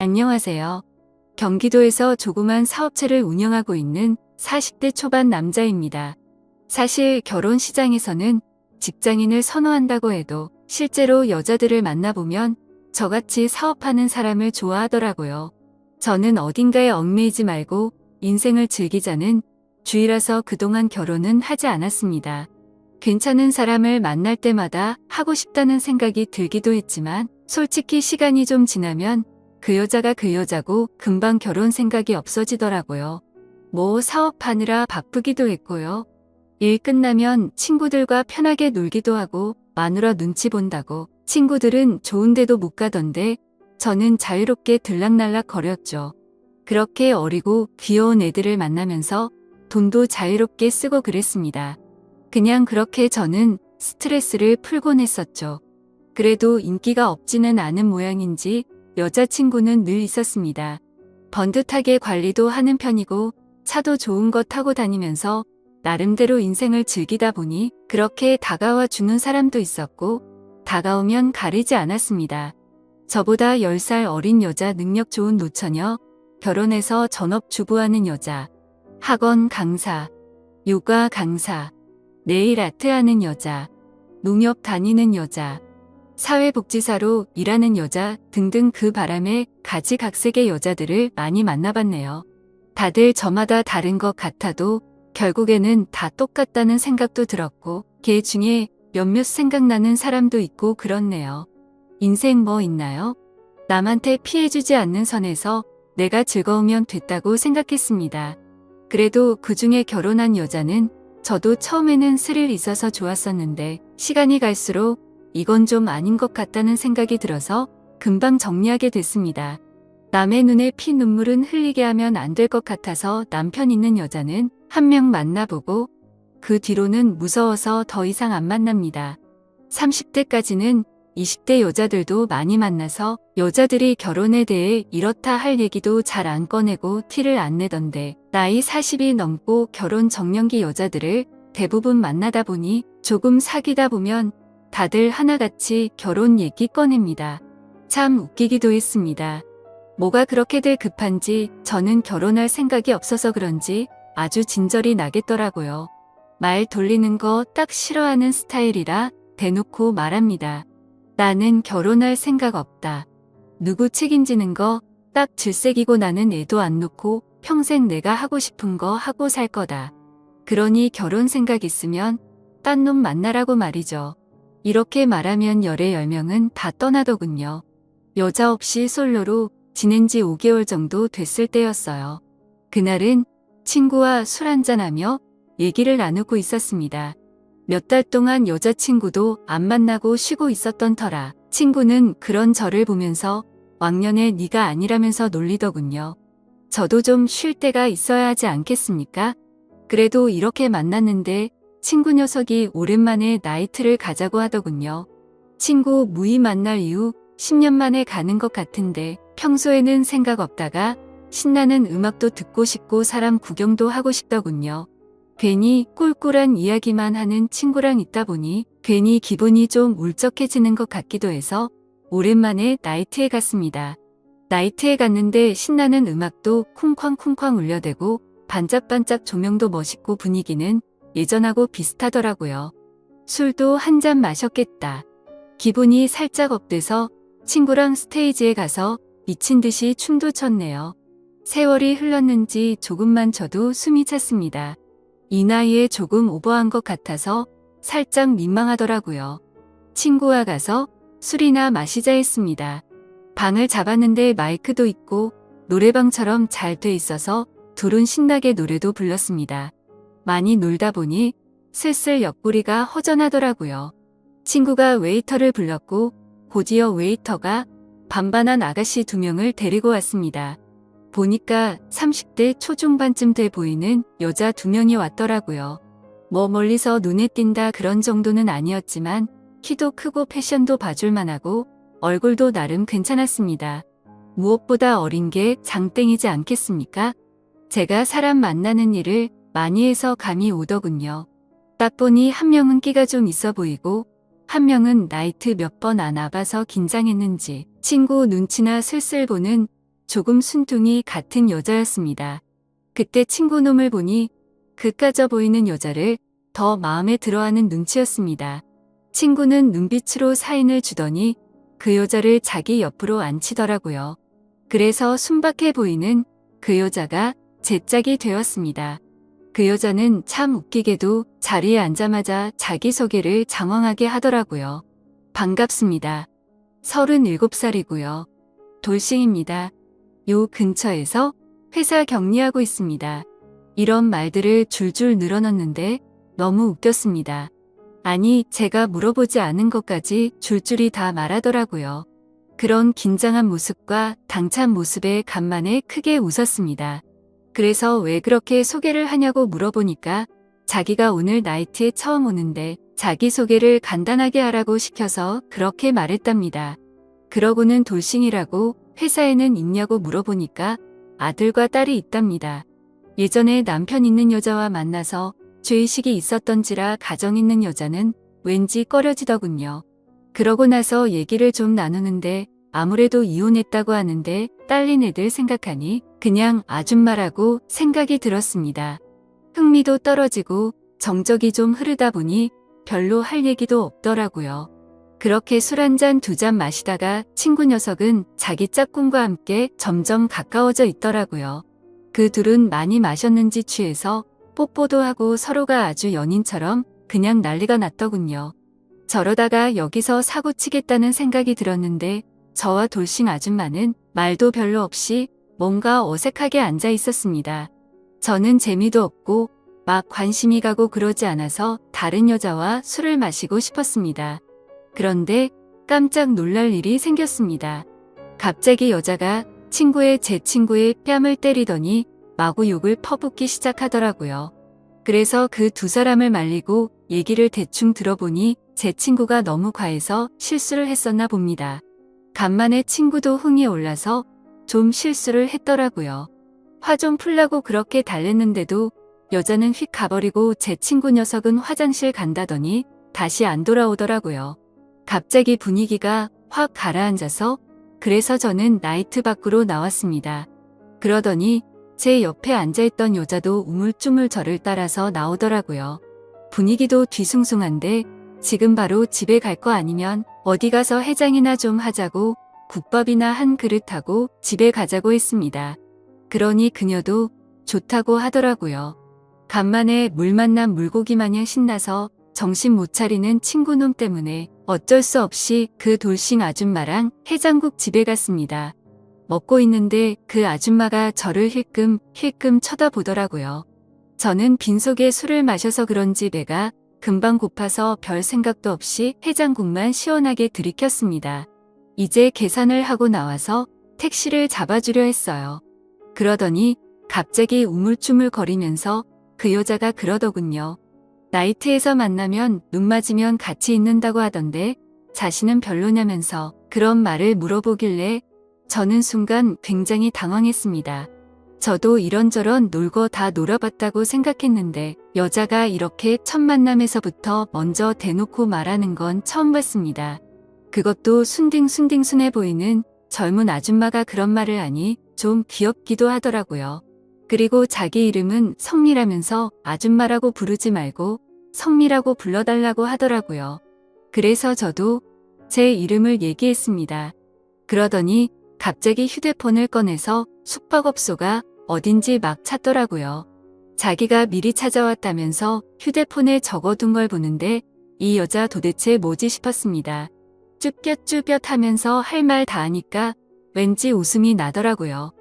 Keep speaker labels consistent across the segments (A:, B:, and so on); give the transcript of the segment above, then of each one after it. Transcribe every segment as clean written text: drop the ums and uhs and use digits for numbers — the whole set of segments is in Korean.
A: 안녕하세요. 경기도에서 조그만 사업체를 운영하고 있는 40대 초반 남자입니다. 사실 결혼 시장에서는 직장인을 선호한다고 해도 실제로 여자들을 만나보면 저같이 사업하는 사람을 좋아하더라고요. 저는 어딘가에 얽매이지 말고 인생을 즐기자는 주의라서 그동안 결혼은 하지 않았습니다. 괜찮은 사람을 만날 때마다 하고 싶다는 생각이 들기도 했지만 솔직히 시간이 좀 지나면 그 여자가 그 여자고 금방 결혼 생각이 없어지더라고요. 뭐 사업하느라 바쁘기도 했고요. 일 끝나면 친구들과 편하게 놀기도 하고 마누라 눈치 본다고 친구들은 좋은 데도 못 가던데 저는 자유롭게 들락날락 거렸죠. 그렇게 어리고 귀여운 애들을 만나면서 돈도 자유롭게 쓰고 그랬습니다. 그냥 그렇게 저는 스트레스를 풀곤 했었죠. 그래도 인기가 없지는 않은 모양인지 여자친구는 늘 있었습니다. 번듯하게 관리도 하는 편이고 차도 좋은 거 타고 다니면서 나름대로 인생을 즐기다 보니 그렇게 다가와 주는 사람도 있었고 다가오면 가리지 않았습니다. 저보다 10살 어린 여자, 능력 좋은 노처녀, 결혼해서 전업주부하는 여자, 학원 강사, 요가 강사, 네일 아트 하는 여자, 농협 다니는 여자, 사회복지사로 일하는 여자 등등 그 바람에 가지각색의 여자들을 많이 만나봤네요. 다들 저마다 다른 것 같아도 결국에는 다 똑같다는 생각도 들었고 걔 중에 몇몇 생각나는 사람도 있고 그렇네요. 인생 뭐 있나요? 남한테 피해주지 않는 선에서 내가 즐거우면 됐다고 생각했습니다. 그래도 그중에 결혼한 여자는 저도 처음에는 스릴 있어서 좋았었는데 시간이 갈수록 이건 좀 아닌 것 같다는 생각이 들어서 금방 정리하게 됐습니다. 남의 눈에 피 눈물은 흘리게 하면 안 될 것 같아서 남편 있는 여자는 한 명 만나보고 그 뒤로는 무서워서 더 이상 안 만납니다. 30대까지는 20대 여자들도 많이 만나서 여자들이 결혼에 대해 이렇다 할 얘기도 잘 안 꺼내고 티를 안 내던데 나이 40이 넘고 결혼 정년기 여자들을 대부분 만나다 보니 조금 사귀다 보면 다들 하나같이 결혼 얘기 꺼냅니다. 참 웃기기도 했습니다. 뭐가 그렇게들 급한지 저는 결혼할 생각이 없어서 그런지 아주 진절이 나겠더라고요. 말 돌리는 거 딱 싫어하는 스타일이라 대놓고 말합니다. 나는 결혼할 생각 없다. 누구 책임지는 거 딱 질색이고 나는 애도 안 놓고 평생 내가 하고 싶은 거 하고 살 거다. 그러니 결혼 생각 있으면 딴 놈 만나라고 말이죠. 이렇게 말하면 열의 10명은 다 떠나더군요. 여자 없이 솔로로 지낸 지 5개월 정도 됐을 때였어요. 그날은 친구와 술 한잔하며 얘기를 나누고 있었습니다. 몇 달 동안 여자친구도 안 만나고 쉬고 있었던 터라 친구는 그런 저를 보면서 왕년에 네가 아니라면서 놀리더군요. 저도 좀 쉴 때가 있어야 하지 않겠습니까? 그래도 이렇게 만났는데 친구 녀석이 오랜만에 나이트를 가자고 하더군요. 친구 무의 만날 이후 10년 만에 가는 것 같은데 평소에는 생각 없다가 신나는 음악도 듣고 싶고 사람 구경도 하고 싶더군요. 괜히 꿀꿀한 이야기만 하는 친구랑 있다 보니 괜히 기분이 좀 울적해지는 것 같기도 해서 오랜만에 나이트에 갔습니다. 나이트에 갔는데 신나는 음악도 쿵쾅쿵쾅 울려대고 반짝반짝 조명도 멋있고 분위기는 예전하고 비슷하더라고요. 술도 한 잔 마셨겠다. 기분이 살짝 업돼서 친구랑 스테이지에 가서 미친 듯이 춤도 췄네요. 세월이 흘렀는지 조금만 저도 숨이 찼습니다. 이 나이에 조금 오버한 것 같아서 살짝 민망하더라고요. 친구와 가서 술이나 마시자 했습니다. 방을 잡았는데 마이크도 있고 노래방처럼 잘 돼 있어서 둘은 신나게 노래도 불렀습니다. 많이 놀다 보니 슬슬 옆구리가 허전하더라고요. 친구가 웨이터를 불렀고 곧이어 웨이터가 반반한 아가씨 2명을 데리고 왔습니다. 보니까 30대 초중반쯤 돼 보이는 여자 2명이 왔더라고요. 뭐 멀리서 눈에 띈다 그런 정도는 아니었지만 키도 크고 패션도 봐줄 만하고 얼굴도 나름 괜찮았습니다. 무엇보다 어린 게 장땡이지 않겠습니까? 제가 사람 만나는 일을 많이 해서 감이 오더군요. 딱 보니 한 명은 끼가 좀 있어 보이고 한 명은 나이트 몇 번 안 와봐서 긴장했는지 친구 눈치나 슬슬 보는 조금 순둥이 같은 여자였습니다. 그때 친구놈을 보니 그까져 보이는 여자를 더 마음에 들어하는 눈치였습니다. 친구는 눈빛으로 사인을 주더니 그 여자를 자기 옆으로 앉히더라고요. 그래서 순박해 보이는 그 여자가 제 짝이 되었습니다. 그 여자는 참 웃기게도 자리에 앉자마자 자기소개를 장황하게 하더라고요. 반갑습니다. 37살이고요. 돌싱입니다. 요 근처에서 회사 격리하고 있습니다. 이런 말들을 줄줄 늘어놓는데 너무 웃겼습니다. 아니, 제가 물어보지 않은 것까지 줄줄이 다 말하더라고요. 그런 긴장한 모습과 당찬 모습에 간만에 크게 웃었습니다. 그래서 왜 그렇게 소개를 하냐고 물어보니까 자기가 오늘 나이트에 처음 오는데 자기소개를 간단하게 하라고 시켜서 그렇게 말했답니다. 그러고는 돌싱이라고 회사에는 있냐고 물어보니까 아들과 딸이 있답니다. 예전에 남편 있는 여자와 만나서 죄의식이 있었던지라 가정 있는 여자는 왠지 꺼려지더군요. 그러고 나서 얘기를 좀 나누는데 아무래도 이혼했다고 하는데 딸린 애들 생각하니 그냥 아줌마라고 생각이 들었습니다. 흥미도 떨어지고 정적이 좀 흐르다 보니 별로 할 얘기도 없더라고요. 그렇게 술 한 잔 두 잔 마시다가 친구 녀석은 자기 짝꿍과 함께 점점 가까워져 있더라고요. 그 둘은 많이 마셨는지 취해서 뽀뽀도 하고 서로가 아주 연인처럼 그냥 난리가 났더군요. 저러다가 여기서 사고 치겠다는 생각이 들었는데 저와 돌싱 아줌마는 말도 별로 없이 뭔가 어색하게 앉아 있었습니다. 저는 재미도 없고 막 관심이 가고 그러지 않아서 다른 여자와 술을 마시고 싶었습니다. 그런데 깜짝 놀랄 일이 생겼습니다. 갑자기 여자가 제 친구의 뺨을 때리더니 마구 욕을 퍼붓기 시작하더라고요. 그래서 그 두 사람을 말리고 얘기를 대충 들어보니 제 친구가 너무 과해서 실수를 했었나 봅니다. 간만에 친구도 흥이 올라서 좀 실수를 했더라고요. 화 좀 풀라고 그렇게 달랬는데도 여자는 휙 가버리고 제 친구 녀석은 화장실 간다더니 다시 안 돌아오더라고요. 갑자기 분위기가 확 가라앉아서 그래서 저는 나이트 밖으로 나왔습니다. 그러더니 제 옆에 앉아있던 여자도 우물쭈물 저를 따라서 나오더라고요. 분위기도 뒤숭숭한데 지금 바로 집에 갈 거 아니면 어디 가서 해장이나 좀 하자고 국밥이나 한 그릇하고 집에 가자고 했습니다. 그러니 그녀도 좋다고 하더라고요. 간만에 물 만난 물고기 마냥 신나서 정신 못 차리는 친구놈 때문에 어쩔 수 없이 그 돌싱 아줌마랑 해장국 집에 갔습니다. 먹고 있는데 그 아줌마가 저를 힐끔 쳐다보더라고요. 저는 빈속에 술을 마셔서 그런지 배가 금방 고파서 별 생각도 없이 해장국만 시원하게 들이켰습니다. 이제 계산을 하고 나와서 택시를 잡아주려 했어요. 그러더니 갑자기 우물쭈물 거리면서 그 여자가 그러더군요. 나이트에서 만나면 눈 맞으면 같이 있는다고 하던데 자신은 별로냐면서 그런 말을 물어보길래 저는 순간 굉장히 당황했습니다. 저도 이런저런 놀고 다 놀아봤다고 생각했는데 여자가 이렇게 첫 만남에서부터 먼저 대놓고 말하는 건 처음 봤습니다. 그것도 순딩순해 보이는 젊은 아줌마가 그런 말을 하니 좀 귀엽기도 하더라고요. 그리고 자기 이름은 성미라면서 아줌마라고 부르지 말고 성미라고 불러달라고 하더라고요. 그래서 저도 제 이름을 얘기했습니다. 그러더니 갑자기 휴대폰을 꺼내서 숙박업소가 어딘지 막 찾더라고요. 자기가 미리 찾아왔다면서 휴대폰에 적어둔 걸 보는데 이 여자 도대체 뭐지 싶었습니다. 쭈뼛쭈뼛 하면서 할 말 다 하니까 왠지 웃음이 나더라고요.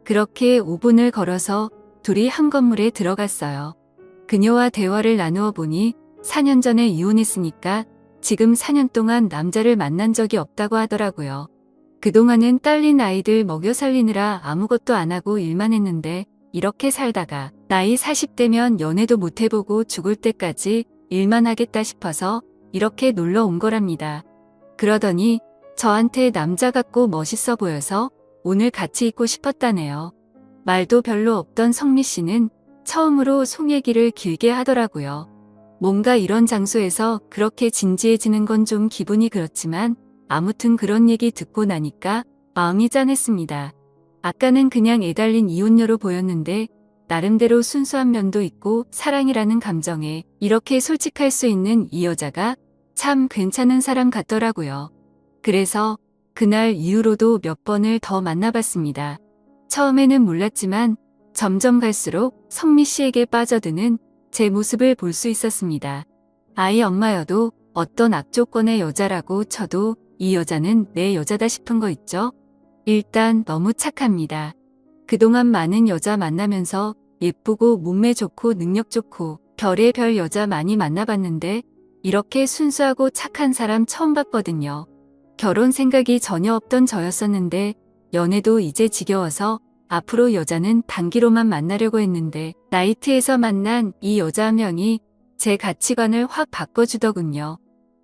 A: 그렇게 5분을 걸어서 둘이 한 건물에 들어갔어요. 그녀와 대화를 나누어 보니 4년 전에 이혼했으니까 지금 4년 동안 남자를 만난 적이 없다고 하더라고요. 그동안은 딸린 아이들 먹여 살리느라 아무것도 안 하고 일만 했는데 이렇게 살다가 나이 40대면 연애도 못 해보고 죽을 때까지 일만 하겠다 싶어서 이렇게 놀러 온 거랍니다. 그러더니 저한테 남자 같고 멋있어 보여서 오늘 같이 있고 싶었다네요. 말도 별로 없던 성미 씨는 처음으로 속 얘기를 길게 하더라고요. 뭔가 이런 장소에서 그렇게 진지해지는 건 좀 기분이 그렇지만 아무튼 그런 얘기 듣고 나니까 마음이 짠했습니다. 아까는 그냥 애달린 이혼녀로 보였는데 나름대로 순수한 면도 있고 사랑이라는 감정에 이렇게 솔직할 수 있는 이 여자가 참 괜찮은 사람 같더라고요. 그래서 그날 이후로도 몇 번을 더 만나봤습니다. 처음에는 몰랐지만 점점 갈수록 성미 씨에게 빠져드는 제 모습을 볼 수 있었습니다. 아이 엄마여도 어떤 악조건의 여자라고 쳐도 이 여자는 내 여자다 싶은 거 있죠? 일단 너무 착합니다. 그동안 많은 여자 만나면서 예쁘고 몸매 좋고 능력 좋고 별의별 여자 많이 만나봤는데 이렇게 순수하고 착한 사람 처음 봤거든요. 결혼 생각이 전혀 없던 저였었는데 연애도 이제 지겨워서 앞으로 여자는 단기로만 만나려고 했는데 나이트에서 만난 이 여자 한 명이 제 가치관을 확 바꿔주더군요.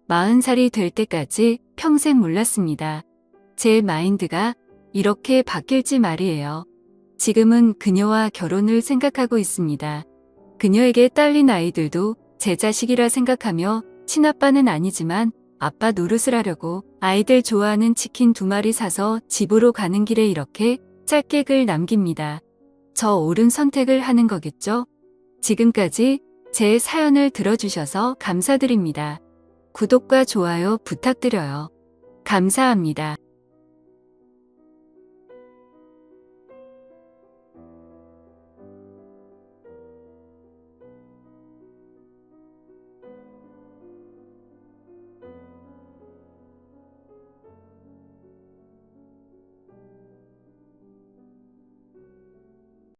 A: 40살이 될 때까지 평생 몰랐습니다. 제 마인드가 이렇게 바뀔지 말이에요. 지금은 그녀와 결혼을 생각하고 있습니다. 그녀에게 딸린 아이들도 제 자식이라 생각하며 친아빠는 아니지만 아빠 노릇을 하려고 아이들 좋아하는 치킨 2마리 사서 집으로 가는 길에 이렇게 짧게 글 남깁니다. 저 옳은 선택을 하는 거겠죠? 지금까지 제 사연을 들어주셔서 감사드립니다. 구독과 좋아요 부탁드려요. 감사합니다.